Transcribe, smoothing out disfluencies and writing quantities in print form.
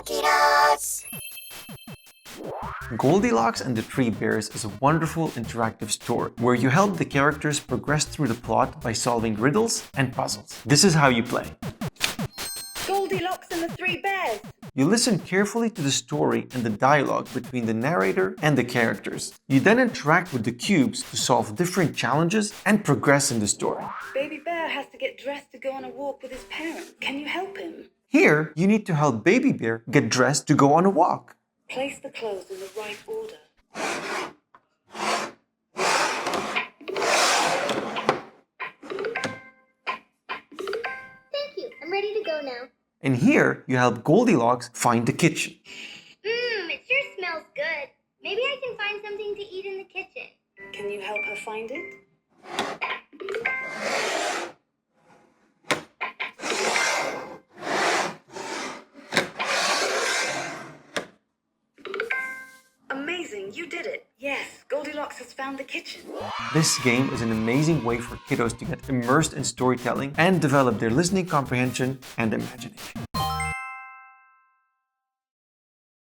Tokidos! Goldilocks and the Three Bears is a wonderful interactive story where you help the characters progress through the plot by solving riddles and puzzles. This is how you play. Goldilocks and the Three Bears! You listen carefully to the story and the dialogue between the narrator and the characters. You then interact with the cubes to solve different challenges and progress in the story. Baby Bear has to get dressed to go on a walk with his parents. Can you help him? Here, you need to help Baby Bear get dressed to go on a walk. Place the clothes in the right order. Thank you, I'm ready to go now. And here, you help Goldilocks find the kitchen. It sure smells good. Maybe I can find something to eat in the kitchen. Can you help her find it? Amazing, you did it. Yes, Goldilocks has found the kitchen. This game is an amazing way for kiddos to get immersed in storytelling and develop their listening comprehension and imagination.